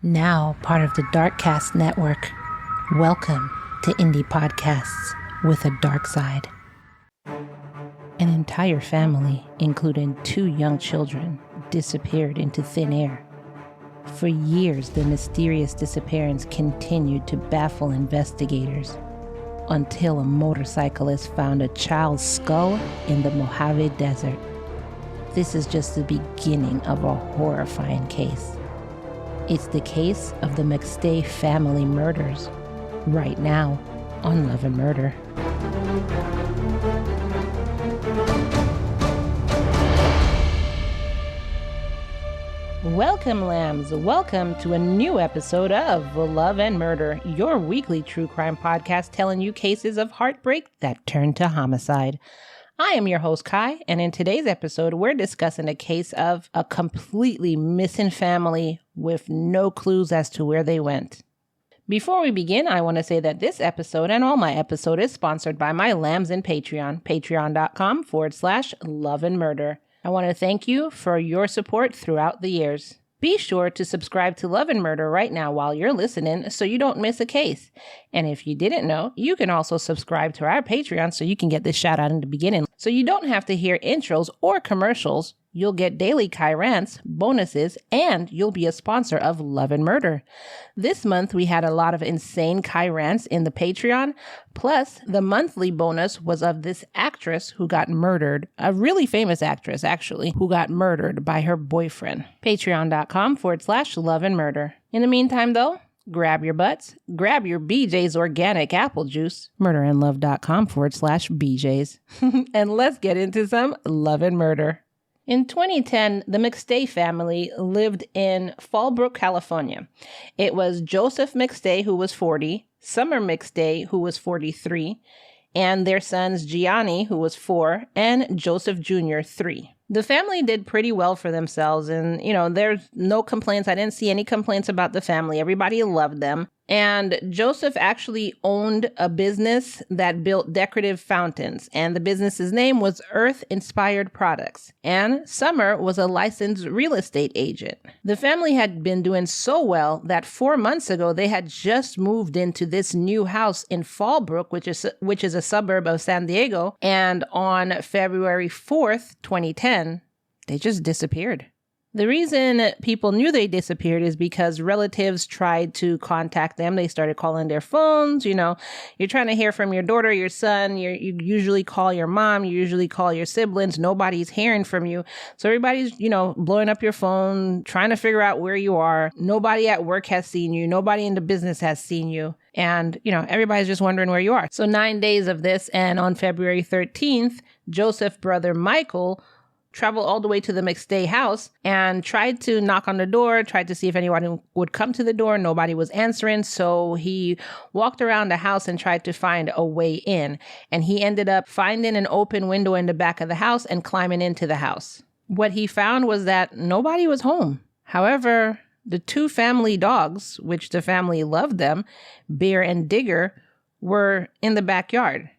Now part of the Darkcast Network. Welcome to Indie Podcasts with a Dark Side. An entire family, including 2 young children, disappeared into thin air. For years, the mysterious disappearance continued to baffle investigators until a motorcyclist found a child's skull in the Mojave Desert. This is just the beginning of a horrifying case. It's the case of the McStay Family Murders, right now on Love and Murder. Welcome, lambs. Welcome to a new episode of Love and Murder, your weekly true crime podcast telling you cases of heartbreak that turn to homicide. I am your host, Kai, and in today's episode, we're discussing a case of a completely missing family with no clues as to where they went. Before we begin, I want to say that this episode and all my episodes is sponsored by my lambs in Patreon, patreon.com/love and murder. I want to thank you for your support throughout the years. Be sure to subscribe to Love and Murder right now while you're listening so you don't miss a case. And if you didn't know, you can also subscribe to our Patreon so you can get this shout out in the beginning. So you don't have to hear intros or commercials. You'll get daily Kai rants, bonuses, and you'll be a sponsor of Love and Murder. This month, we had a lot of insane Kai rants in the Patreon. Plus, the monthly bonus was of this actress who got murdered, a really famous actress, actually, who got murdered by her boyfriend. Patreon.com/love and murder. In the meantime, though, grab your butts, grab your BJ's organic apple juice, murderandlove.com/BJ's, and let's get into some Love and Murder. In 2010, the McStay family lived in Fallbrook, California. It was Joseph McStay, who was 40, Summer McStay, who was 43, and their sons Gianni, who was 4, and Joseph Jr., 3. The family did pretty well for themselves, and, there's no complaints. I didn't see any complaints about the family. Everybody loved them. And Joseph actually owned a business that built decorative fountains, and the business's name was Earth Inspired Products. And Summer was a licensed real estate agent. The family had been doing so well that 4 months ago, they had just moved into this new house in Fallbrook, which is a suburb of San Diego. And on February 4th, 2010, they just disappeared. The reason people knew they disappeared is because relatives tried to contact them. They started calling their phones. You're trying to hear from your daughter, your son. You usually call your mom. You usually call your siblings. Nobody's hearing from you. So everybody's, blowing up your phone, trying to figure out where you are. Nobody at work has seen you. Nobody in the business has seen you. And, everybody's just wondering where you are. So 9 days of this. And on February 13th, Joseph's brother, Michael, traveled all the way to the McStay house and tried to knock on the door, tried to see if anyone would come to the door. Nobody was answering. So he walked around the house and tried to find a way in. And he ended up finding an open window in the back of the house and climbing into the house. What he found was that nobody was home. However, the 2 family dogs, which the family loved them, Bear and Digger, were in the backyard.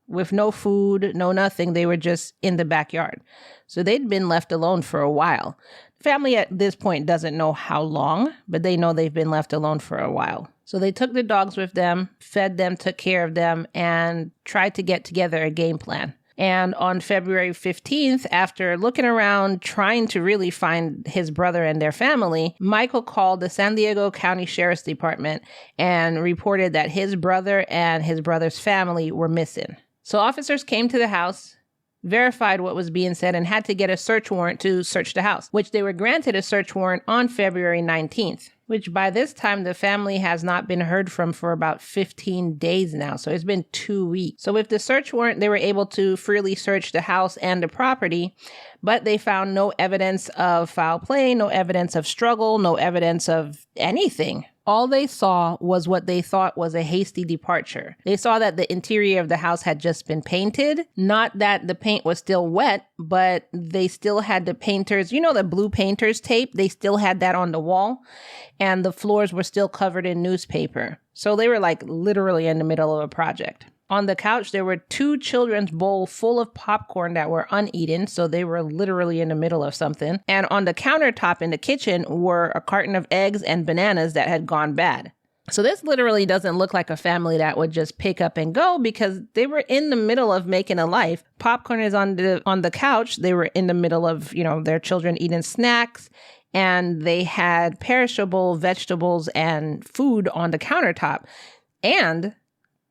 With no food, no nothing, they were just in the backyard. So they'd been left alone for a while. The family at this point doesn't know how long, but they know they've been left alone for a while. So they took the dogs with them, fed them, took care of them, and tried to get together a game plan. And on February 15th, after looking around, trying to really find his brother and their family, Michael called the San Diego County Sheriff's Department and reported that his brother and his brother's family were missing. So officers came to the house, verified what was being said, and had to get a search warrant to search the house, which they were granted a search warrant on February 19th, which by this time the family has not been heard from for about 15 days now. So it's been 2 weeks. So with the search warrant, they were able to freely search the house and the property, but they found no evidence of foul play, no evidence of struggle, no evidence of anything. All they saw was what they thought was a hasty departure. They saw that the interior of the house had just been painted. Not that the paint was still wet, but they still had the painters, the blue painter's tape. They still had that on the wall, and the floors were still covered in newspaper. So they were like literally in the middle of a project. On the couch, there were 2 children's bowls full of popcorn that were uneaten, so they were literally in the middle of something. And on the countertop in the kitchen were a carton of eggs and bananas that had gone bad. So this literally doesn't look like a family that would just pick up and go, because they were in the middle of making a life. Popcorn is on the couch. They were in the middle of, their children eating snacks, and they had perishable vegetables and food on the countertop. And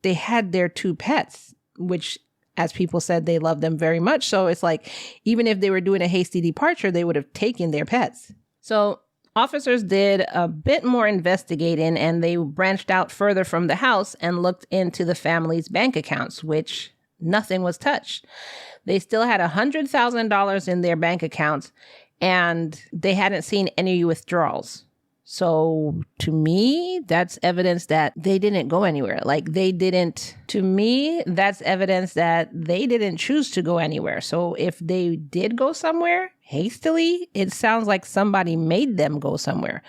they had their 2 pets, which, as people said, they loved them very much. So it's like, even if they were doing a hasty departure, they would have taken their pets. So officers did a bit more investigating, and they branched out further from the house and looked into the family's bank accounts, which nothing was touched. They still had $100,000 in their bank accounts, and they hadn't seen any withdrawals. So to me, that's evidence that they didn't go anywhere. To me, that's evidence that they didn't choose to go anywhere. So if they did go somewhere hastily, it sounds like somebody made them go somewhere.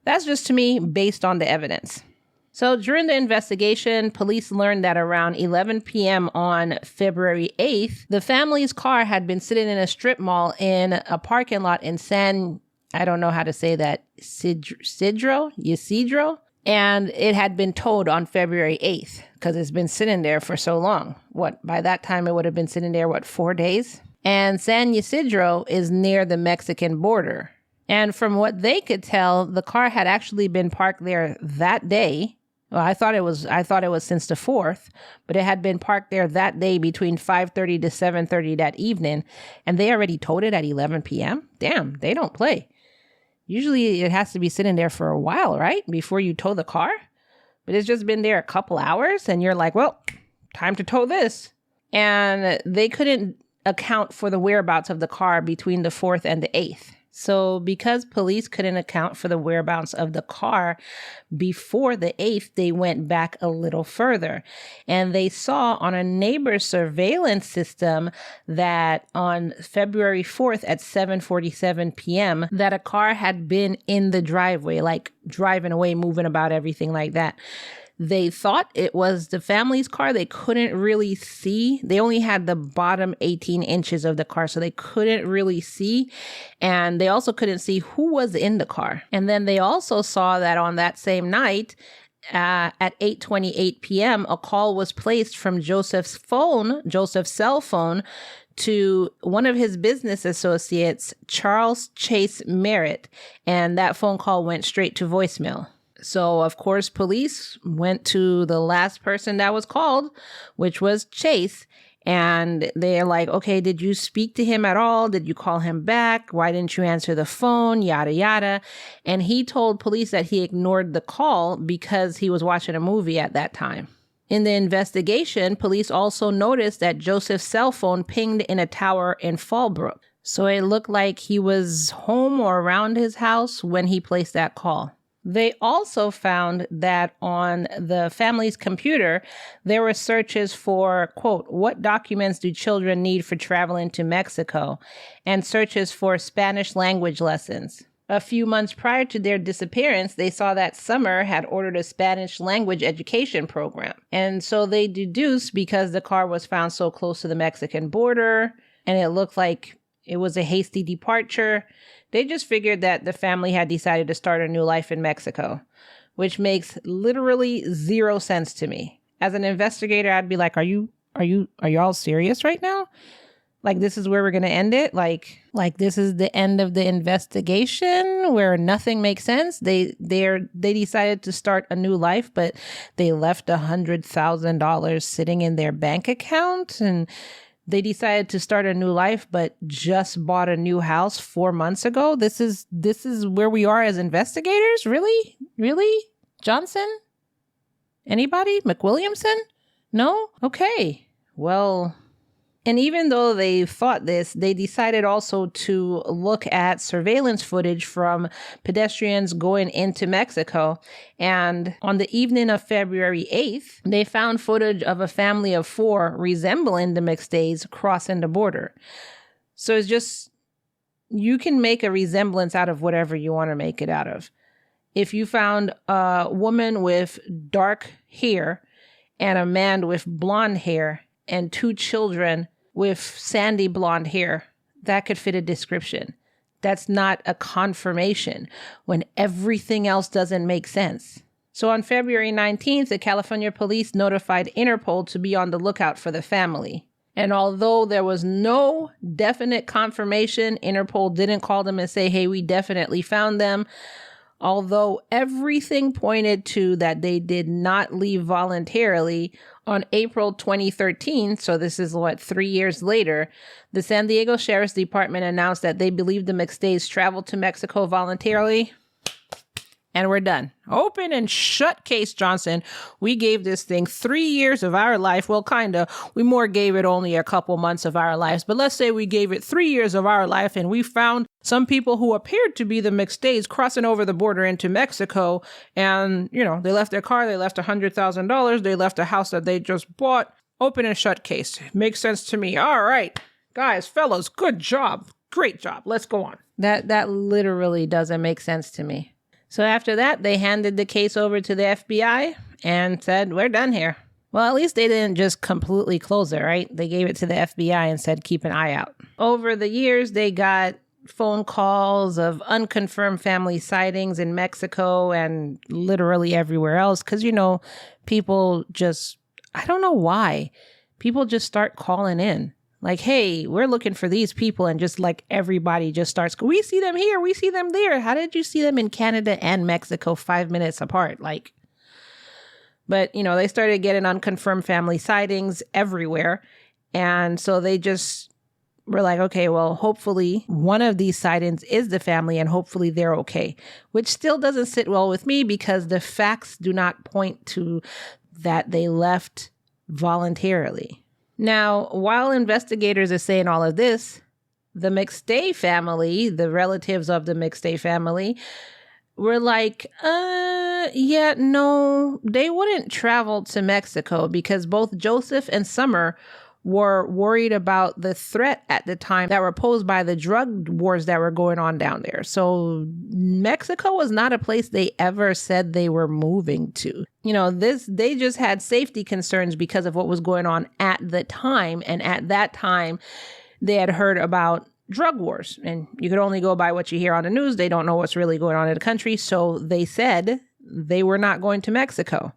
That's just, to me, based on the evidence. So during the investigation, police learned that around 11 p.m. on February 8th, the family's car had been sitting in a strip mall in a parking lot in I don't know how to say that, Ysidro, and it had been towed on February 8th because it's been sitting there for so long. By that time it would have been sitting there, 4 days? And San Ysidro is near the Mexican border. And from what they could tell, the car had actually been parked there that day. Well, I thought it was since the 4th, but it had been parked there that day between 5:30 to 7:30 that evening, and they already towed it at 11 p.m. Damn, they don't play. Usually it has to be sitting there for a while, right? Before you tow the car. But it's just been there a couple hours and you're like, well, time to tow this. And they couldn't account for the whereabouts of the car between the 4th and the 8th. So because police couldn't account for the whereabouts of the car before the 8th, they went back a little further. And they saw on a neighbor's surveillance system that on February 4th at 7:47 p.m., that a car had been in the driveway, like driving away, moving about, everything like that. They thought it was the family's car. They couldn't really see. They only had the bottom 18 inches of the car, so they couldn't really see. And they also couldn't see who was in the car. And then they also saw that on that same night, at 8:28 p.m., a call was placed from Joseph's cell phone, to one of his business associates, Charles Chase Merritt. And that phone call went straight to voicemail. So, of course, police went to the last person that was called, which was Chase. And they're like, okay, did you speak to him at all? Did you call him back? Why didn't you answer the phone? Yada, yada. And he told police that he ignored the call because he was watching a movie at that time. In the investigation, police also noticed that Joseph's cell phone pinged in a tower in Fallbrook. So it looked like he was home or around his house when he placed that call. They also found that on the family's computer, there were searches for, quote, what documents do children need for traveling to Mexico, and searches for Spanish language lessons. A few months prior to their disappearance, they saw that Summer had ordered a Spanish language education program. And so they deduced, because the car was found so close to the Mexican border and it looked like it was a hasty departure, they just figured that the family had decided to start a new life in Mexico, which makes literally zero sense to me. As an investigator, I'd be like, are you all serious right now? Like, this is where we're going to end it? Like this is the end of the investigation where nothing makes sense? They decided to start a new life, but they left $100,000 sitting in their bank account, and they decided to start a new life, but just bought a new house 4 months ago. This is where we are as investigators? Really? Johnson? Anybody? McWilliamson? No? Okay. Well, and even though they thought this, they decided also to look at surveillance footage from pedestrians going into Mexico. And on the evening of February 8th, they found footage of a family of 4 resembling the McStays crossing the border. So it's just, you can make a resemblance out of whatever you want to make it out of. If you found a woman with dark hair and a man with blonde hair and 2 children with sandy blonde hair, that could fit a description. That's not a confirmation when everything else doesn't make sense. So on February 19th, the California police notified Interpol to be on the lookout for the family. And although there was no definite confirmation, Interpol didn't call them and say, hey, we definitely found them. Although everything pointed to that they did not leave voluntarily, on April 2013, so this is 3 years later, the San Diego Sheriff's Department announced that they believed the McStays traveled to Mexico voluntarily. And we're done. Open and shut case, Johnson. We gave this thing 3 years of our life. Well, kinda. We more gave it only a couple months of our lives. But let's say we gave it 3 years of our life and we found some people who appeared to be the McStays crossing over the border into Mexico. And, they left their car. They left $100,000. They left a house that they just bought. Open and shut case. Makes sense to me. All right. Guys, fellows, good job. Great job. Let's go on. That literally doesn't make sense to me. So after that, they handed the case over to the FBI and said, we're done here. Well, at least they didn't just completely close it, right? They gave it to the FBI and said, keep an eye out. Over the years, they got phone calls of unconfirmed family sightings in Mexico and literally everywhere else. Because, people just, I don't know why, people just start calling in. Like, hey, we're looking for these people. And just like everybody just starts, we see them here. We see them there. How did you see them in Canada and Mexico 5 minutes apart? But, they started getting unconfirmed family sightings everywhere. And so they just were like, okay, well, hopefully one of these sightings is the family and hopefully they're okay, which still doesn't sit well with me because the facts do not point to that they left voluntarily. Now, while investigators are saying all of this, the McStay family, the relatives of the McStay family, were like, yeah, no, they wouldn't travel to Mexico because both Joseph and Summer were worried about the threat at the time that were posed by the drug wars that were going on down there. So Mexico was not a place they ever said they were moving to. They just had safety concerns because of what was going on at the time. And at that time, they had heard about drug wars. And you could only go by what you hear on the news. They don't know what's really going on in the country. So they said they were not going to Mexico.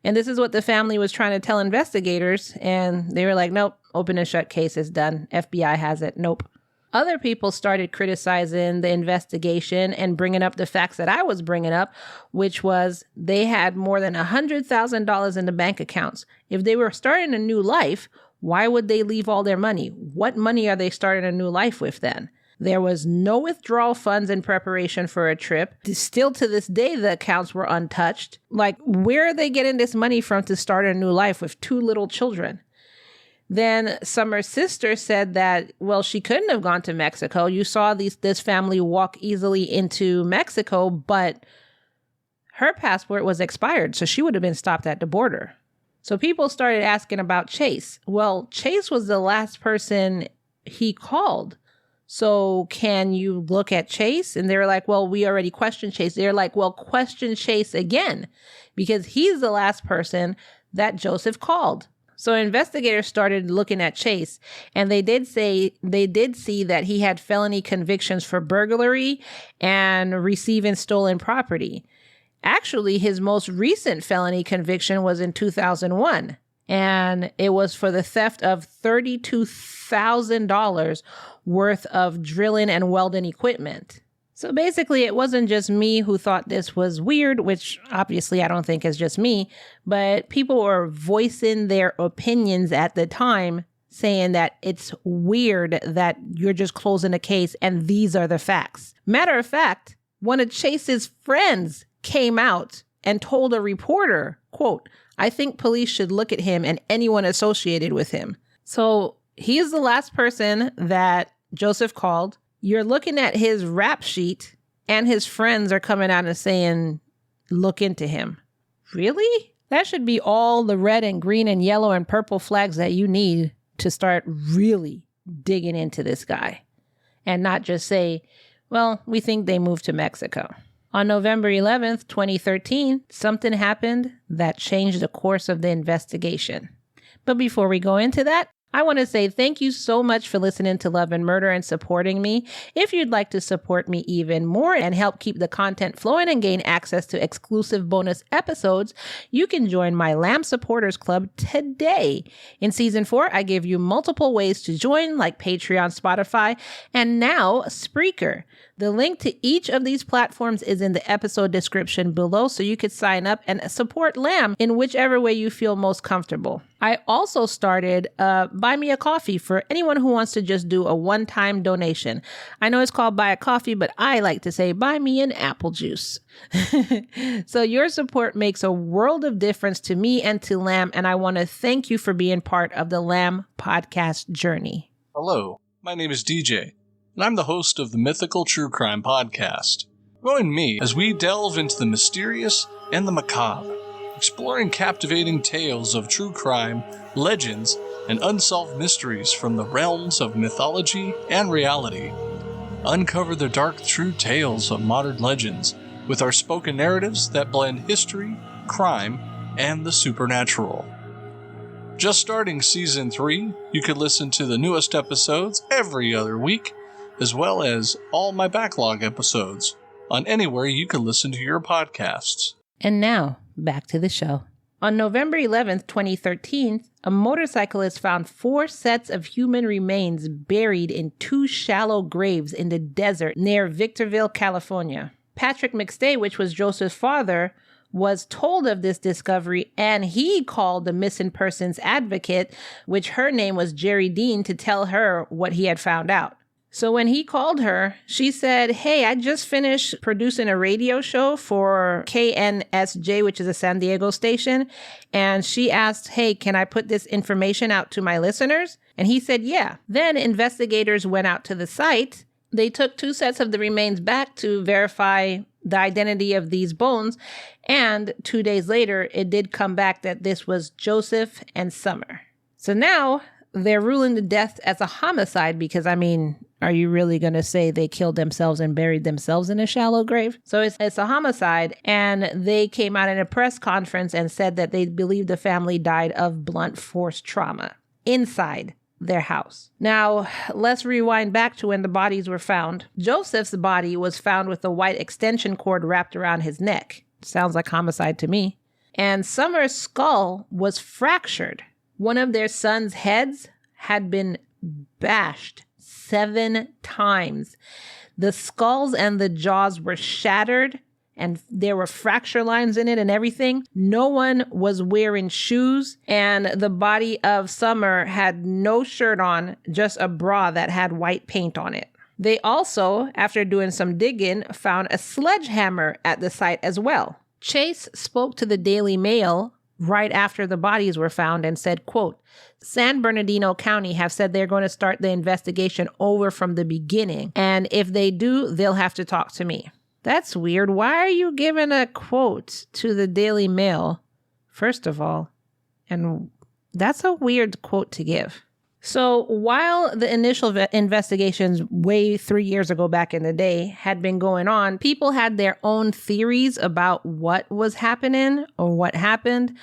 And this is what the family was trying to tell investigators. And they were like, nope, open and shut case is done. FBI has it. Nope. Other people started criticizing the investigation and bringing up the facts that I was bringing up, which was they had more than $100,000 in the bank accounts. If they were starting a new life, why would they leave all their money? What money are they starting a new life with then? There was no withdrawal funds in preparation for a trip. Still to this day, the accounts were untouched. Where are they getting this money from to start a new life with 2 little children? Then Summer's sister said that, well, she couldn't have gone to Mexico. You saw this family walk easily into Mexico, but her passport was expired, so she would have been stopped at the border. So people started asking about Chase. Well, Chase was the last person he called. So can you look at Chase? And they were like, well, we already questioned Chase. They're like, well, question Chase again, because he's the last person that Joseph called. So investigators started looking at Chase, and they did see that he had felony convictions for burglary and receiving stolen property. Actually, his most recent felony conviction was in 2001, and it was for the theft of $32,000 worth of drilling and welding equipment. So basically, it wasn't just me who thought this was weird, which obviously I don't think is just me, but people were voicing their opinions at the time, saying that it's weird that you're just closing a case and these are the facts. Matter of fact, one of Chase's friends came out and told a reporter, quote, "I think police should look at him and anyone associated with him." So he is the last person that Joseph called. You're looking at his rap sheet and his friends are coming out and saying, look into him. Really? That should be all the red and green and yellow and purple flags that you need to start really digging into this guy and not just say, well, we think they moved to Mexico. On November 11th, 2013, something happened that changed the course of the investigation. But before we go into that, I want to say thank you so much for listening to Love and Murder and supporting me. If you'd like to support me even more and help keep the content flowing and gain access to exclusive bonus episodes, you can join my Lamb Supporters Club today. In Season 4, I give you multiple ways to join, like Patreon, Spotify, and now Spreaker. The link to each of these platforms is in the episode description below, so you could sign up and support Lamb in whichever way you feel most comfortable. I also started Buy Me a Coffee for anyone who wants to just do a one-time donation. I know it's called Buy a Coffee, but I like to say Buy Me an Apple Juice. So your support makes a world of difference to me and to Lamb, and I want to thank you for being part of the Lamb podcast journey. Hello, my name is DJ. And I'm the host of the Mythical True Crime Podcast. Join me as we delve into the mysterious and the macabre, exploring captivating tales of true crime, legends, and unsolved mysteries from the realms of mythology and reality. Uncover the dark true tales of modern legends with our spoken narratives that blend history, crime, and the supernatural. Just starting Season 3, you can listen to the newest episodes every other week, as well as all my backlog episodes on anywhere you can listen to your podcasts. And now, back to the show. On November 11th, 2013, a motorcyclist found 4 sets of human remains buried in 2 shallow graves in the desert near Victorville, California. Patrick McStay, which was Joseph's father, was told of this discovery, and he called the missing persons advocate, which her name was Jerry Dean, to tell her what he had found out. So when he called her, she said, "Hey, I just finished producing a radio show for KNSJ, which is a San Diego station." And she asked, "Hey, can I put this information out to my listeners?" And he said, "Yeah." Then investigators went out to the site. They took 2 sets of the remains back to verify the identity of these bones. And 2 days later, it did come back that this was Joseph and Summer. So now they're ruling the death as a homicide because, are you really going to say they killed themselves and buried themselves in a shallow grave? So it's a homicide, and they came out in a press conference and said that they believe the family died of blunt force trauma inside their house. Now, let's rewind back to when the bodies were found. Joseph's body was found with a white extension cord wrapped around his neck. Sounds like homicide to me. And Summer's skull was fractured. One of their son's heads had been bashed 7 times. The skulls and the jaws were shattered, and there were fracture lines in it and everything. No one was wearing shoes, and the body of Summer had no shirt on, just a bra that had white paint on it. They also, after doing some digging, found a sledgehammer at the site as well. Chase spoke to the Daily Mail right after the bodies were found and said, quote, "San Bernardino County have said they're going to start the investigation over from the beginning. And if they do, they'll have to talk to me." That's weird. Why are you giving a quote to the Daily Mail, first of all? And that's a weird quote to give. So while the initial investigations way 3 years ago back in the day had been going on, people had their own theories about what was happening or what happened.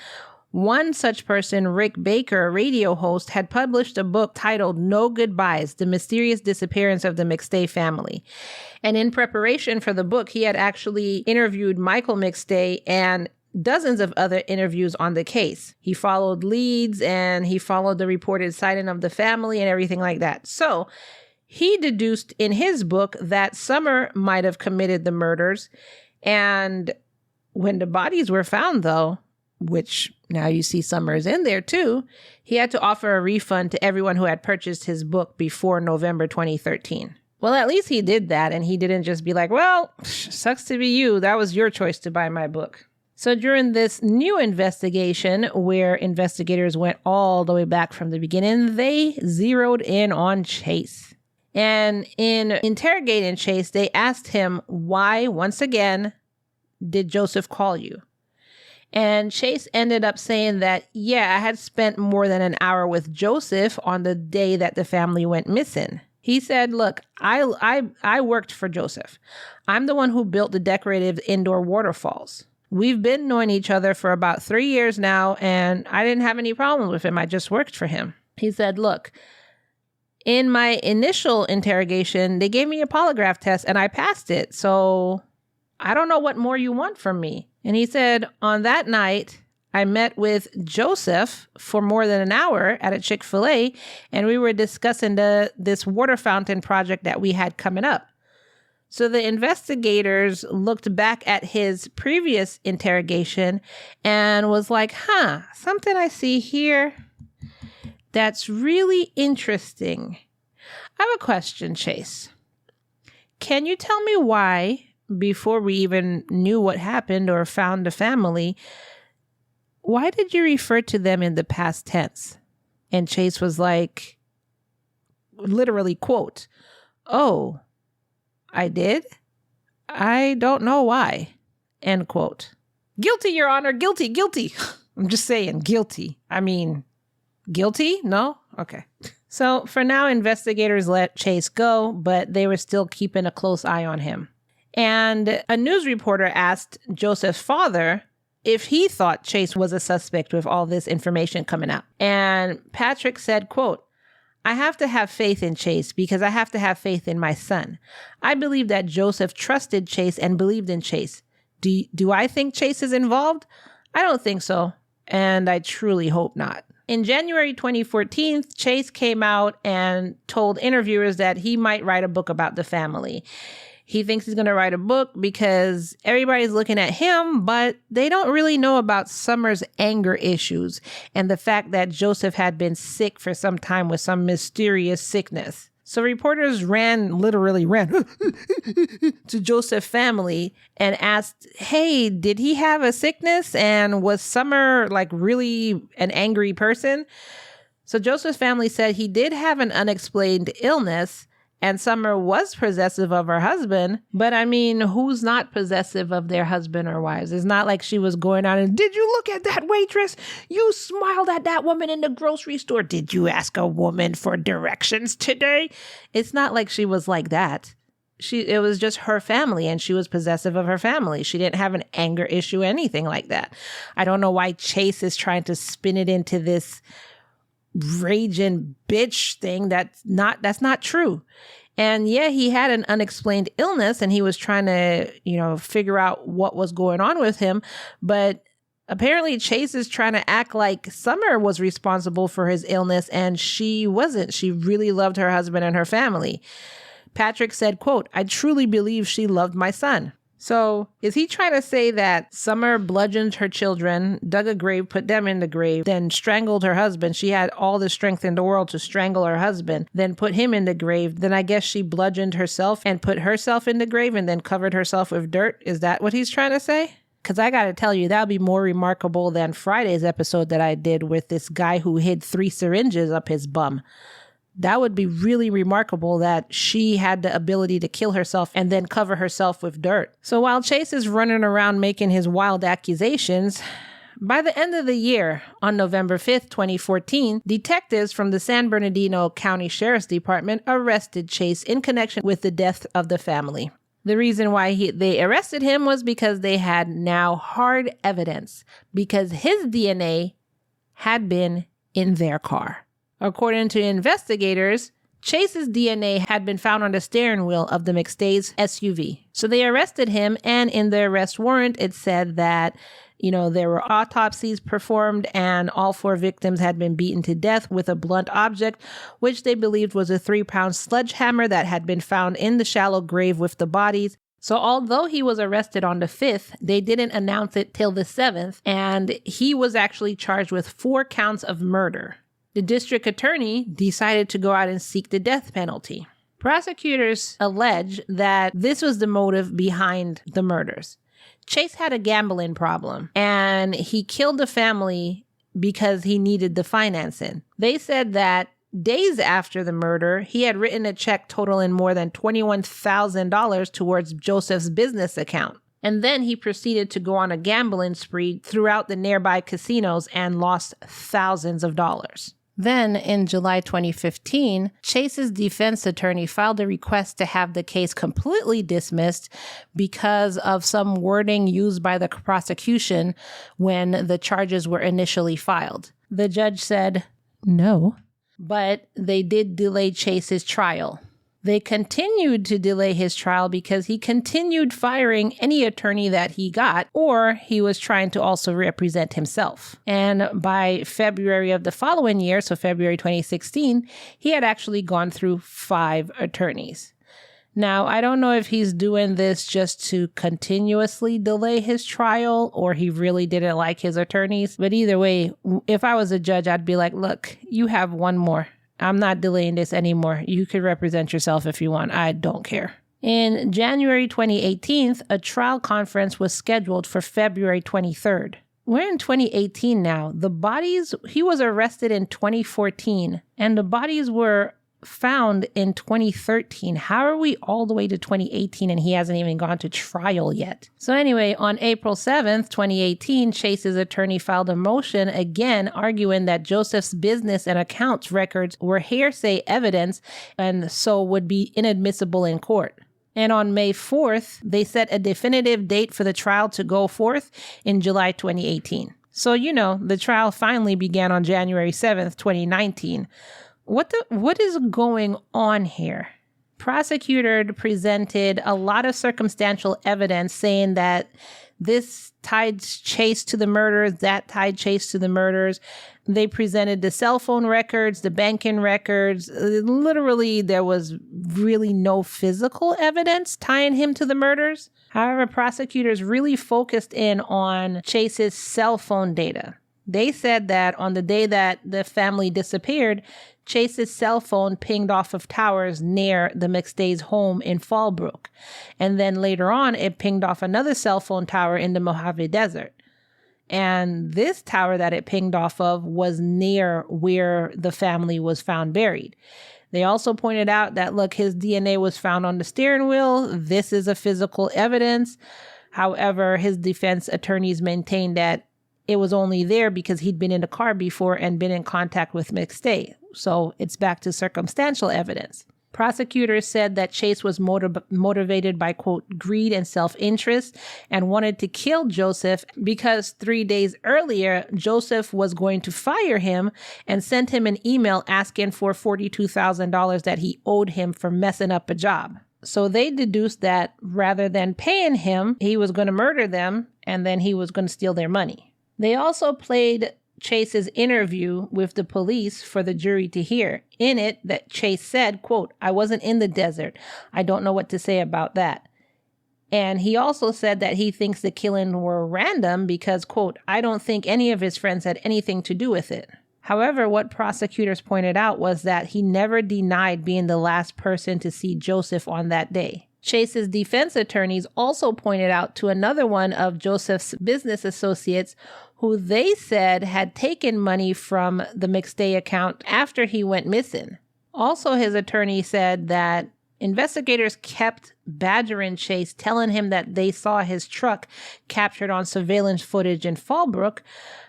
One such person, Rick Baker, a radio host, had published a book titled No Goodbyes, The Mysterious Disappearance of the McStay Family. And in preparation for the book, he had actually interviewed Michael McStay and dozens of other interviews on the case. He followed leads and he followed the reported sighting of the family and everything like that. So he deduced in his book that Summer might have committed the murders. And when the bodies were found, though, which now you see Summer's in there too, he had to offer a refund to everyone who had purchased his book before November 2013. Well, at least he did that, and he didn't just be like, "Well, sucks to be you. That was your choice to buy my book." So during this new investigation, where investigators went all the way back from the beginning, they zeroed in on Chase. And in interrogating Chase, they asked him why, once again, did Joseph call you? And Chase ended up saying that, "Yeah, I had spent more than an hour with Joseph on the day that the family went missing." He said, look, I worked for Joseph. I'm the one who built the decorative indoor waterfalls. We've been knowing each other for about 3 years now, and I didn't have any problems with him. I just worked for him. He said, look, in my initial interrogation, they gave me a polygraph test and I passed it. So I don't know what more you want from me. And he said, on that night, I met with Joseph for more than an hour at a Chick-fil-A, and we were discussing this water fountain project that we had coming up. So the investigators looked back at his previous interrogation and was like, something I see here that's really interesting. I have a question, Chase. Can you tell me why, before we even knew what happened or found the family, why did you refer to them in the past tense? And Chase was like, literally, quote, oh, I did? I don't know why, end quote. Guilty, Your Honor, guilty, guilty. I'm just saying, guilty. I mean, guilty? No? Okay. So for now, investigators let Chase go, but they were still keeping a close eye on him. And a news reporter asked Joseph's father if he thought Chase was a suspect with all this information coming out. And Patrick said, quote, I have to have faith in Chase because I have to have faith in my son. I believe that Joseph trusted Chase and believed in Chase. Do I think Chase is involved? I don't think so. And I truly hope not. In January 2014, Chase came out and told interviewers that he might write a book about the family. He thinks he's going to write a book because everybody's looking at him, but they don't really know about Summer's anger issues and the fact that Joseph had been sick for some time with some mysterious sickness. So reporters literally ran to Joseph's family and asked, hey, did he have a sickness? And was Summer like really an angry person? So Joseph's family said he did have an unexplained illness, and Summer was possessive of her husband. But I mean, who's not possessive of their husband or wives? It's not like she was going out and, did you look at that waitress? You smiled at that woman in the grocery store. Did you ask a woman for directions today? It's not like she was like that. It was just her family, and she was possessive of her family. She didn't have an anger issue, anything like that. I don't know why Chase is trying to spin it into this raging bitch thing. That's not true. And yeah, he had an unexplained illness and he was trying to, figure out what was going on with him. But apparently Chase is trying to act like Summer was responsible for his illness, and she wasn't. She really loved her husband and her family. Patrick said, quote, I truly believe she loved my son. So is he trying to say that Summer bludgeoned her children, dug a grave, put them in the grave, then strangled her husband? She had all the strength in the world to strangle her husband, then put him in the grave. Then I guess she bludgeoned herself and put herself in the grave and then covered herself with dirt. Is that what he's trying to say? Because I got to tell you, that would be more remarkable than Friday's episode that I did with this guy who hid 3 syringes up his bum. That would be really remarkable that she had the ability to kill herself and then cover herself with dirt. So while Chase is running around making his wild accusations, by the end of the year, on November 5th, 2014, detectives from the San Bernardino County Sheriff's Department arrested Chase in connection with the death of the family. The reason why they arrested him was because they had now hard evidence, because his DNA had been in their car. According to investigators, Chase's DNA had been found on the steering wheel of the McStay's SUV. So they arrested him, and in the arrest warrant, it said that, there were autopsies performed and all 4 victims had been beaten to death with a blunt object, which they believed was a 3-pound sledgehammer that had been found in the shallow grave with the bodies. So although he was arrested on the 5th, they didn't announce it till the 7th, and he was actually charged with 4 counts of murder. The district attorney decided to go out and seek the death penalty. Prosecutors allege that this was the motive behind the murders. Chase had a gambling problem, and he killed the family because he needed the financing. They said that days after the murder, he had written a check totaling more than $21,000 towards Joseph's business account. And then he proceeded to go on a gambling spree throughout the nearby casinos and lost thousands of dollars. Then, in July 2015, Chase's defense attorney filed a request to have the case completely dismissed because of some wording used by the prosecution when the charges were initially filed. The judge said no, but they did delay Chase's trial. They continued to delay his trial because he continued firing any attorney that he got, or he was trying to also represent himself. And by February of the following year, so February 2016, he had actually gone through 5 attorneys. Now, I don't know if he's doing this just to continuously delay his trial or he really didn't like his attorneys. But either way, if I was a judge, I'd be like, look, you have one more. I'm not delaying this anymore. You could represent yourself if you want. I don't care. In January 2018, a trial conference was scheduled for February 23rd. We're in 2018 now. He was arrested in 2014, and the bodies were found in 2013. How are we all the way to 2018 and he hasn't even gone to trial yet? So anyway, on April 7th, 2018, Chase's attorney filed a motion again arguing that Joseph's business and accounts records were hearsay evidence and so would be inadmissible in court. And on May 4th, they set a definitive date for the trial to go forth in July 2018. So, the trial finally began on January 7th, 2019. What is going on here? Prosecutor presented a lot of circumstantial evidence saying that this tied Chase to the murders, that tied Chase to the murders. They presented the cell phone records, the banking records. Literally, there was really no physical evidence tying him to the murders. However, prosecutors really focused in on Chase's cell phone data. They said that on the day that the family disappeared, Chase's cell phone pinged off of towers near the McStay's home in Fallbrook. And then later on, it pinged off another cell phone tower in the Mojave Desert. And this tower that it pinged off of was near where the family was found buried. They also pointed out that, look, his DNA was found on the steering wheel. This is a physical evidence. However, his defense attorneys maintained that it was only there because he'd been in the car before and been in contact with McStay. So it's back to circumstantial evidence. Prosecutors said that Chase was motivated by, quote, greed and self-interest and wanted to kill Joseph because 3 days earlier, Joseph was going to fire him and sent him an email asking for $42,000 that he owed him for messing up a job. So they deduced that rather than paying him, he was going to murder them and then he was going to steal their money. They also played Chase's interview with the police for the jury to hear. In it, that Chase said, quote, "I wasn't in the desert. I don't know what to say about that." And he also said that he thinks the killing were random because, quote, "I don't think any of his friends had anything to do with it." However, what prosecutors pointed out was that he never denied being the last person to see Joseph on that day. Chase's defense attorneys also pointed out to another one of Joseph's business associates who they said had taken money from the McStay account after he went missing. Also, his attorney said that investigators kept badgering Chase, telling him that they saw his truck captured on surveillance footage in Fallbrook.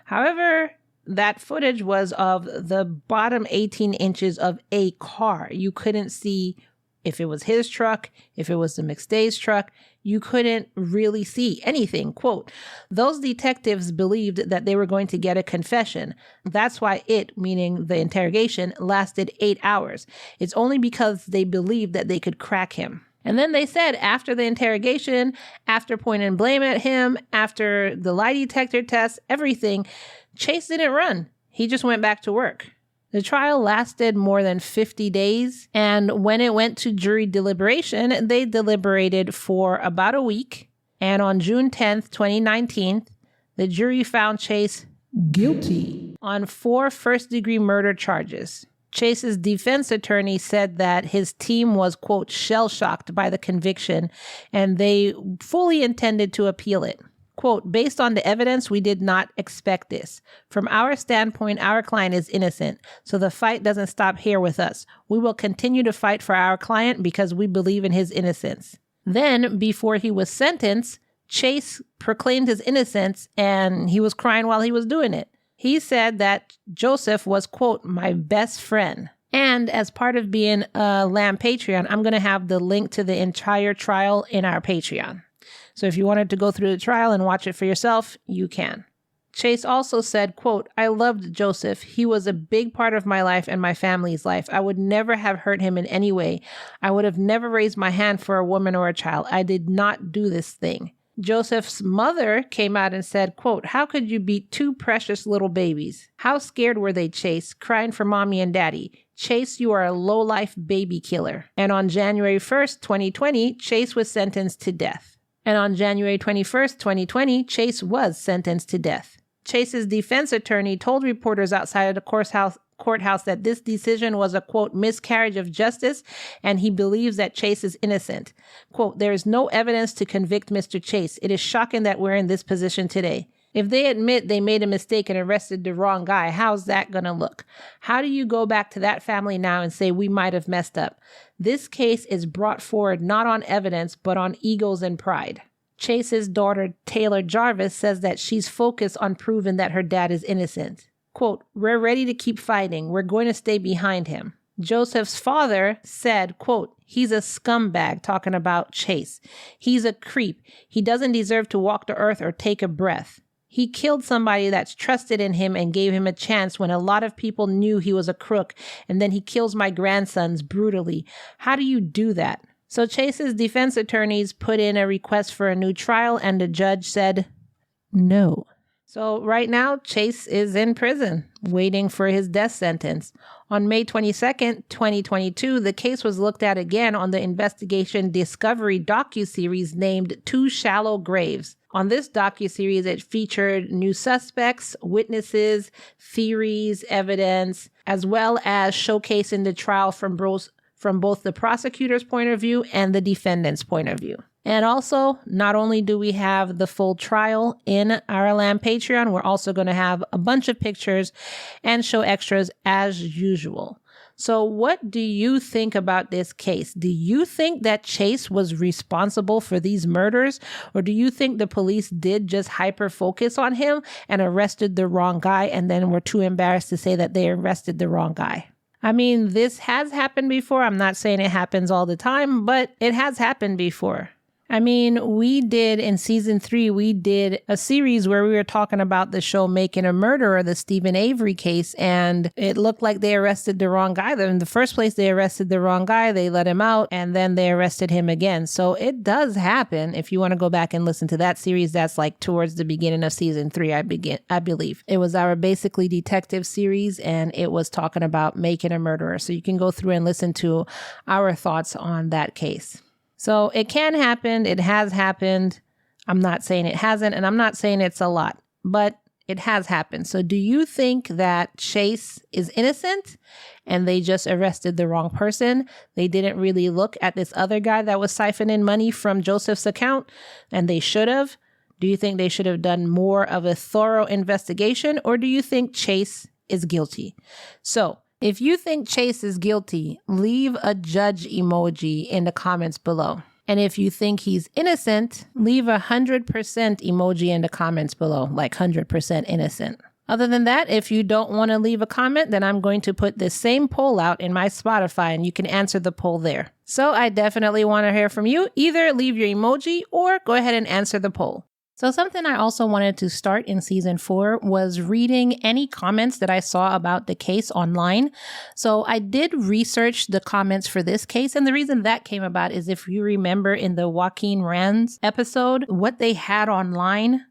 However, that footage was of the bottom 18 inches of a car. You couldn't see if it was his truck, if it was the McStay's truck. You couldn't really see anything. Quote, "Those detectives believed that they were going to get a confession. That's why it," meaning the interrogation, "lasted 8 hours. It's only because they believed that they could crack him." And then they said after the interrogation, after pointing blame at him, after the lie detector test, everything, Chase didn't run. He just went back to work. The trial lasted more than 50 days, and when it went to jury deliberation, they deliberated for about a week, and on June 10th, 2019, the jury found Chase guilty on 4 first-degree murder charges. Chase's defense attorney said that his team was, quote, shell-shocked by the conviction, and they fully intended to appeal it. Quote, "Based on the evidence, we did not expect this. From our standpoint, our client is innocent, so the fight doesn't stop here with us. We will continue to fight for our client because we believe in his innocence." Then, before he was sentenced, Chase proclaimed his innocence, and he was crying while he was doing it. He said that Joseph was, quote, my best friend. And as part of being a Lamb Patreon, I'm going to have the link to the entire trial in our Patreon. So if you wanted to go through the trial and watch it for yourself, you can. Chase also said, quote, I loved Joseph. He was a big part of my life and my family's life. I would never have hurt him in any way. I would have never raised my hand for a woman or a child. I did not do this thing. Joseph's mother came out and said, quote, how could you beat two precious little babies? How scared were they, Chase, crying for mommy and daddy? Chase, you are a low-life baby killer. And on January 1st, 2020, Chase was sentenced to death. And on January 21st, 2020, Chase was sentenced to death. Chase's defense attorney told reporters outside of the courthouse that this decision was a, quote, miscarriage of justice, and he believes that Chase is innocent. Quote, there is no evidence to convict Mr. Chase. It is shocking that we're in this position today. If they admit they made a mistake and arrested the wrong guy, how's that going to look? How do you go back to that family now and say we might have messed up? This case is brought forward not on evidence, but on egos and pride. Chase's daughter, Taylor Jarvis, says that she's focused on proving that her dad is innocent. Quote, we're ready to keep fighting. We're going to stay behind him. Joseph's father said, quote, he's a scumbag, talking about Chase. He's a creep. He doesn't deserve to walk the earth or take a breath. He killed somebody that's trusted in him and gave him a chance when a lot of people knew he was a crook, and then he kills my grandsons brutally. How do you do that? So Chase's defense attorneys put in a request for a new trial, and the judge said no. So right now, Chase is in prison, waiting for his death sentence. On May 22nd, 2022, the case was looked at again on the Investigation Discovery docuseries named Two Shallow Graves. On this docuseries, it featured new suspects, witnesses, theories, evidence, as well as showcasing the trial from both the prosecutor's point of view and the defendant's point of view. And also, not only do we have the full trial in our Lamb Patreon, we're also going to have a bunch of pictures and show extras as usual. So what do you think about this case? Do you think that Chase was responsible for these murders? Or do you think the police did just hyper focus on him and arrested the wrong guy and then were too embarrassed to say that they arrested the wrong guy? I mean, this has happened before. I'm not saying it happens all the time, but it has happened before. I mean, we did in season 3, we did a series where we were talking about the show Making a Murderer, the Stephen Avery case, and it looked like they arrested the wrong guy. In the first place, they arrested the wrong guy, they let him out, and then they arrested him again. So it does happen. If you want to go back and listen to that series, that's like towards the beginning of season 3, I believe. It was our basically detective series, and it was talking about Making a Murderer. So you can go through and listen to our thoughts on that case. So it can happen. It has happened. I'm not saying it hasn't, and I'm not saying it's a lot, but it has happened. So do you think that Chase is innocent and they just arrested the wrong person? They didn't really look at this other guy that was siphoning money from Joseph's account, and they should have? Do you think they should have done more of a thorough investigation, or do you think Chase is guilty? So if you think Chase is guilty, leave a judge emoji in the comments below. And if you think he's innocent, leave 100% emoji in the comments below, like 100% innocent. Other than that, if you don't want to leave a comment, then I'm going to put this same poll out in my Spotify and you can answer the poll there. So I definitely want to hear from you. Either leave your emoji or go ahead and answer the poll. So something I also wanted to start in season 4 was reading any comments that I saw about the case online. So I did research the comments for this case. And the reason that came about is if you remember in the Joaquin Rands episode, what they had online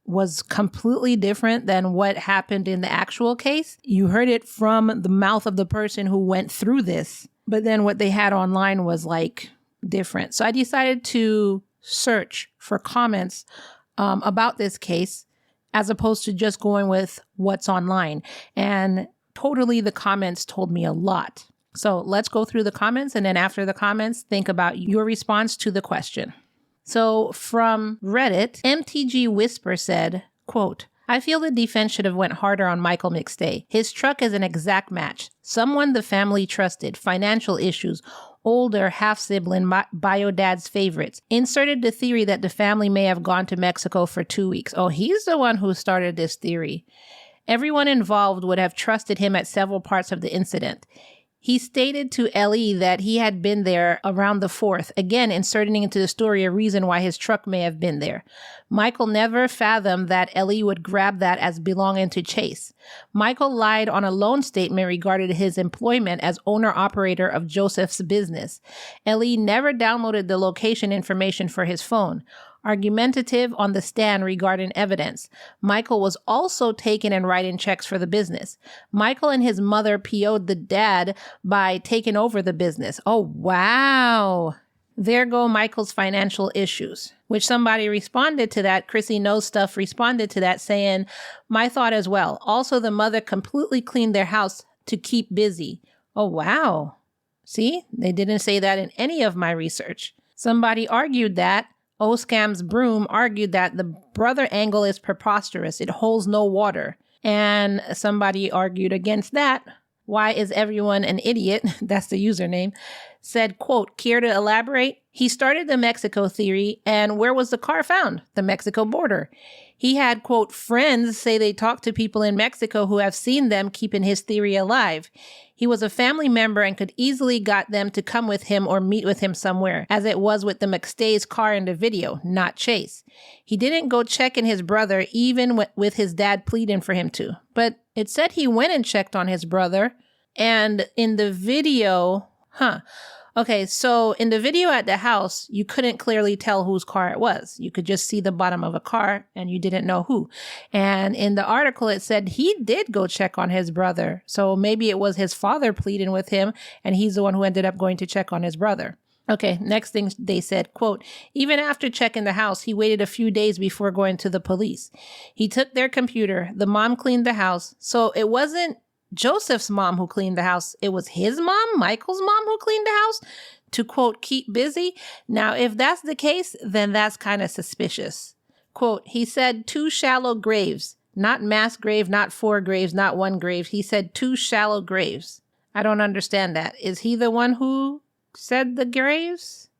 was completely different than what happened in the actual case. You heard it from the mouth of the person who went through this, but then what they had online was like different. So I decided to search for comments about this case, as opposed to just going with what's online. And totally the comments told me a lot. So let's go through the comments, and then after the comments, think about your response to the question. So from Reddit, MTG Whisper said, quote, I feel the defense should have went harder on Michael McStay. His truck is an exact match. Someone the family trusted, financial issues, older half-sibling, bio dad's favorites. Inserted the theory that the family may have gone to Mexico for 2 weeks. Oh, he's the one who started this theory. Everyone involved would have trusted him at several parts of the incident. He stated to Ellie that he had been there around the 4th, again inserting into the story a reason why his truck may have been there. Michael never fathomed that Ellie would grab that as belonging to Chase. Michael lied on a loan statement regarding his employment as owner-operator of Joseph's business. Ellie never downloaded the location information for his phone. Argumentative on the stand regarding evidence. Michael was also taking and writing checks for the business. Michael and his mother PO'd the dad by taking over the business. Oh, wow. There go Michael's financial issues, which somebody responded to that. Chrissy Knows Stuff responded to that saying, my thought as well. Also, the mother completely cleaned their house to keep busy. Oh, wow. See, they didn't say that in any of my research. Somebody argued that Scam's Broom argued that the brother angle is preposterous. It holds no water. And somebody argued against that. Why is everyone an idiot? That's the username. Said, quote, care to elaborate? He started the Mexico theory, and where was the car found? The Mexico border. He had, quote, friends say they talked to people in Mexico who have seen them keeping his theory alive. He was a family member and could easily got them to come with him or meet with him somewhere, as it was with the McStay's car in the video, not Chase. He didn't go checking his brother, even with his dad pleading for him to. But it said he went and checked on his brother. And in the video, Okay, so in the video at the house, you couldn't clearly tell whose car it was. You could just see the bottom of a car and you didn't know who. And in the article, it said he did go check on his brother. So maybe it was his father pleading with him and he's the one who ended up going to check on his brother. Okay, next thing they said, quote, even after checking the house, he waited a few days before going to the police. He took their computer. The mom cleaned the house. So it wasn't Joseph's mom who cleaned the house. It was his mom, Michael's mom, who cleaned the house to, quote, keep busy. Now, if that's the case, then that's kind of suspicious. Quote, he said 2 shallow graves, not mass grave, not 4 graves, not 1 grave. He said 2 shallow graves. I don't understand that. Is he the one who said the graves?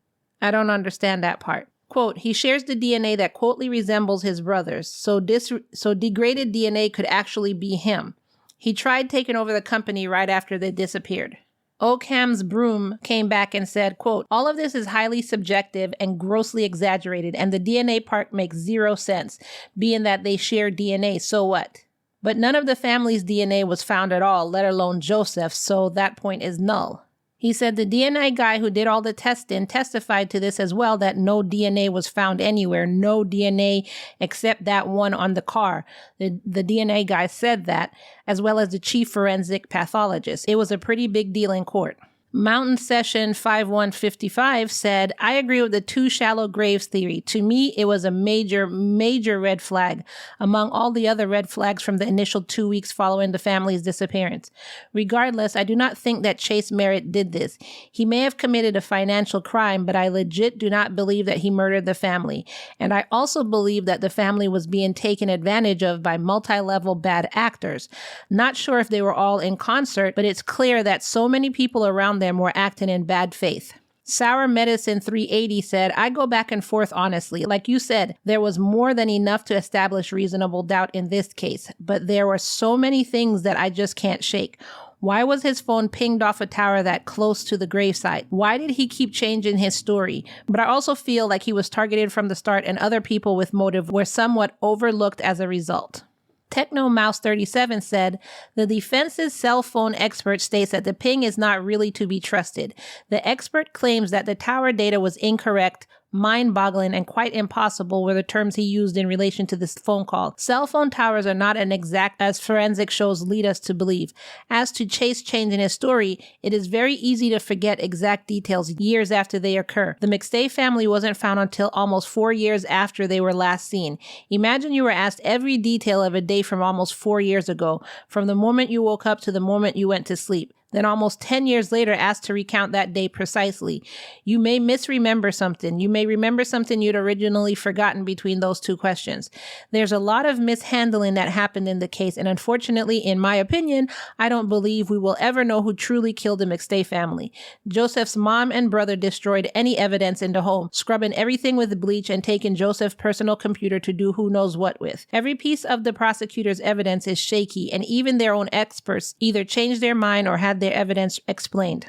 I don't understand that part. Quote, he shares the DNA that quotely resembles his brother's. So degraded DNA could actually be him. He tried taking over the company right after they disappeared. Occam's Broom came back and said, quote, all of this is highly subjective and grossly exaggerated, and the DNA part makes 0 sense, being that they share DNA, so what? But none of the family's DNA was found at all, let alone Joseph's, so that point is null. He said the DNA guy who did all the testing testified to this as well, that no DNA was found anywhere, no DNA except that one on the car. The DNA guy said that, as well as the chief forensic pathologist. It was a pretty big deal in court. Mountain Session 5155 said, I agree with the 2 shallow graves theory. To me, it was a major, major red flag among all the other red flags from the initial 2 weeks following the family's disappearance. Regardless, I do not think that Chase Merritt did this. He may have committed a financial crime, but I legit do not believe that he murdered the family. And I also believe that the family was being taken advantage of by multi-level bad actors. Not sure if they were all in concert, but it's clear that so many people around them were acting in bad faith. Sour Medicine 380 said, I go back and forth honestly. Like you said, there was more than enough to establish reasonable doubt in this case, but there were so many things that I just can't shake. Why was his phone pinged off a tower that close to the gravesite? Why did he keep changing his story? But I also feel like he was targeted from the start and other people with motive were somewhat overlooked as a result. TechnoMouse37 said, the defense's cell phone expert states that the ping is not really to be trusted. The expert claims that the tower data was incorrect, mind-boggling, and quite impossible were the terms he used in relation to this phone call. Cell phone towers are not as exact as forensic shows lead us to believe. As to Chase changing his story, it is very easy to forget exact details years after they occur. The McStay family wasn't found until almost 4 years after they were last seen. Imagine you were asked every detail of a day from almost 4 years ago, from the moment you woke up to the moment you went to sleep. Then almost 10 years later asked to recount that day precisely. You may misremember something. You may remember something you'd originally forgotten between those two questions. There's a lot of mishandling that happened in the case, and unfortunately, in my opinion, I don't believe we will ever know who truly killed the McStay family. Joseph's mom and brother destroyed any evidence in the home, scrubbing everything with bleach and taking Joseph's personal computer to do who knows what with. Every piece of the prosecutor's evidence is shaky, and even their own experts either changed their mind or had their evidence explained.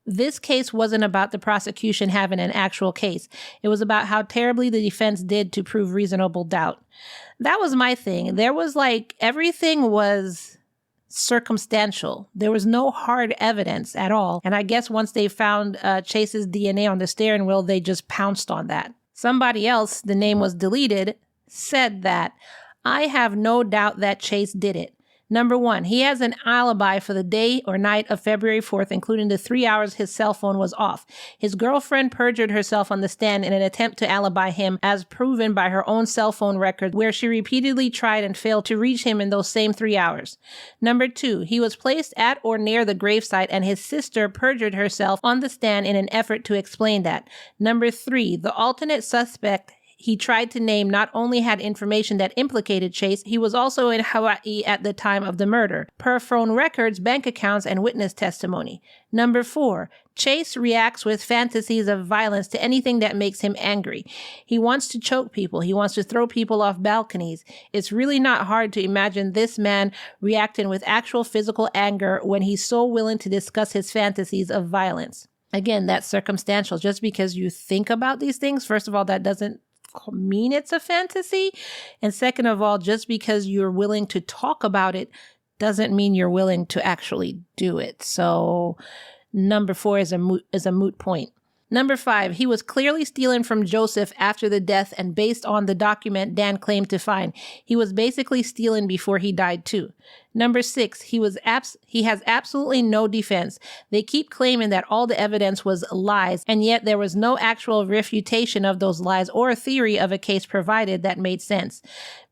This case wasn't about the prosecution having an actual case. It was about how terribly the defense did to prove reasonable doubt. That was my thing. There was everything was circumstantial. There was no hard evidence at all. And I guess once they found Chase's DNA on the steering wheel, they just pounced on that. Somebody else, the name was deleted, said that, I have no doubt that Chase did it. Number one, he has an alibi for the day or night of February 4th, including the 3 hours his cell phone was off. His girlfriend perjured herself on the stand in an attempt to alibi him, as proven by her own cell phone record, where she repeatedly tried and failed to reach him in those same 3 hours. Number two, he was placed at or near the gravesite, and his sister perjured herself on the stand in an effort to explain that. Number three, the alternate suspect he tried to name not only had information that implicated Chase, he was also in Hawaii at the time of the murder, per phone records, bank accounts, and witness testimony. Number four, Chase reacts with fantasies of violence to anything that makes him angry. He wants to choke people. He wants to throw people off balconies. It's really not hard to imagine this man reacting with actual physical anger when he's so willing to discuss his fantasies of violence. Again, that's circumstantial. Just because you think about these things, first of all, that doesn't mean it's a fantasy. And second of all, just because you're willing to talk about it doesn't mean you're willing to actually do it. So number four is a moot point. Number five, he was clearly stealing from Joseph after the death, and based on the document Dan claimed to find, he was basically stealing before he died too. Number six, he has absolutely no defense. They keep claiming that all the evidence was lies, and yet there was no actual refutation of those lies or a theory of a case provided that made sense.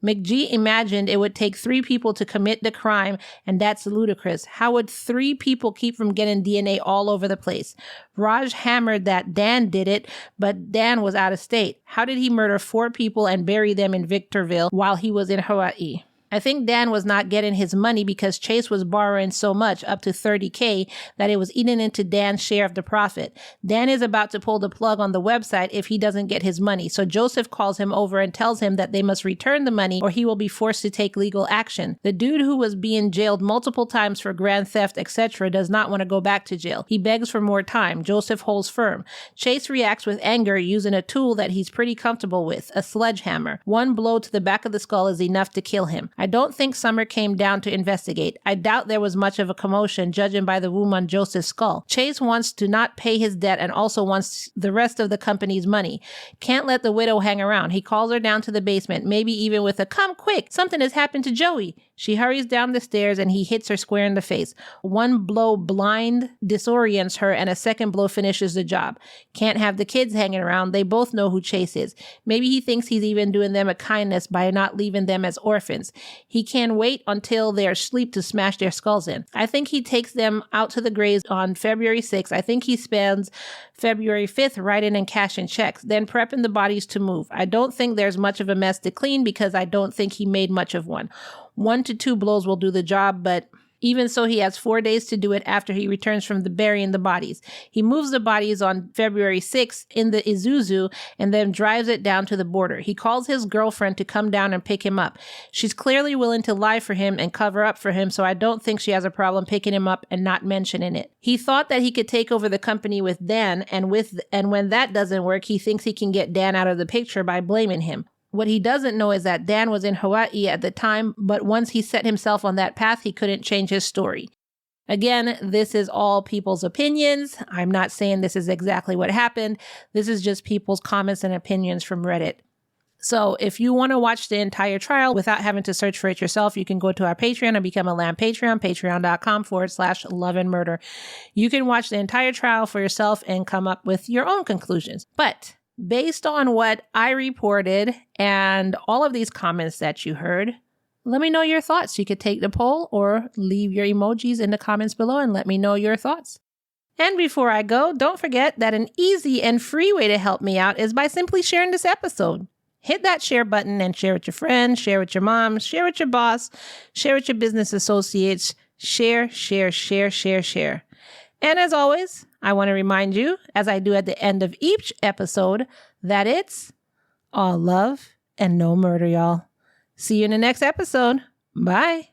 McGee imagined it would take 3 people to commit the crime, and that's ludicrous. How would 3 people keep from getting DNA all over the place? Raj hammered that Dan did it, but Dan was out of state. How did he murder 4 people and bury them in Victorville while he was in Hawaii? I think Dan was not getting his money because Chase was borrowing so much, up to $30K, that it was eating into Dan's share of the profit. Dan is about to pull the plug on the website if he doesn't get his money, so Joseph calls him over and tells him that they must return the money or he will be forced to take legal action. The dude who was being jailed multiple times for grand theft, etc., does not want to go back to jail. He begs for more time. Joseph holds firm. Chase reacts with anger using a tool that he's pretty comfortable with, a sledgehammer. 1 blow to the back of the skull is enough to kill him. I don't think Summer came down to investigate. I doubt there was much of a commotion, judging by the wound on Joseph's skull. Chase wants to not pay his debt and also wants the rest of the company's money. Can't let the widow hang around. He calls her down to the basement, maybe even with a "Come quick, something has happened to Joey." She hurries down the stairs and he hits her square in the face. 1 blow blind disorients her and a second blow finishes the job. Can't have the kids hanging around. They both know who Chase is. Maybe he thinks he's even doing them a kindness by not leaving them as orphans. He can wait until they're asleep to smash their skulls in. I think he takes them out to the graves on February 6th. I think he spends February 5th writing and cashing checks, then prepping the bodies to move. I don't think there's much of a mess to clean because I don't think he made much of one. 1 to 2 blows will do the job, but even so, he has 4 days to do it after he returns from burying the bodies. He moves the bodies on February 6th in the Isuzu and then drives it down to the border. He calls his girlfriend to come down and pick him up. She's clearly willing to lie for him and cover up for him, so I don't think she has a problem picking him up and not mentioning it. He thought that he could take over the company with Dan, and when that doesn't work, he thinks he can get Dan out of the picture by blaming him. What he doesn't know is that Dan was in Hawaii at the time, but once he set himself on that path, he couldn't change his story. Again, this is all people's opinions. I'm not saying this is exactly what happened. This is just people's comments and opinions from Reddit. So if you want to watch the entire trial without having to search for it yourself, you can go to our Patreon and become a Lamb Patreon, patreon.com/loveandmurder. You can watch the entire trial for yourself and come up with your own conclusions. But based on what I reported and all of these comments that you heard, let me know your thoughts. You could take the poll or leave your emojis in the comments below and let me know your thoughts. And before I go, don't forget that an easy and free way to help me out is by simply sharing this episode. Hit that share button and share with your friends, share with your mom, share with your boss, share with your business associates. Share, share, share, share, share. And as always, I want to remind you, as I do at the end of each episode, that it's all love and no murder, y'all. See you in the next episode. Bye.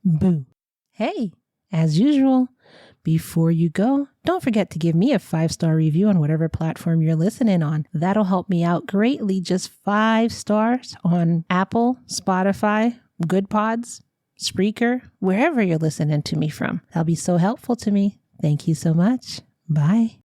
Boo. Hey, as usual, before you go, don't forget to give me a 5-star review on whatever platform you're listening on. That'll help me out greatly. Just 5 stars on Apple, Spotify, Good Pods, Spreaker, wherever you're listening to me from. That'll be so helpful to me. Thank you so much. Bye.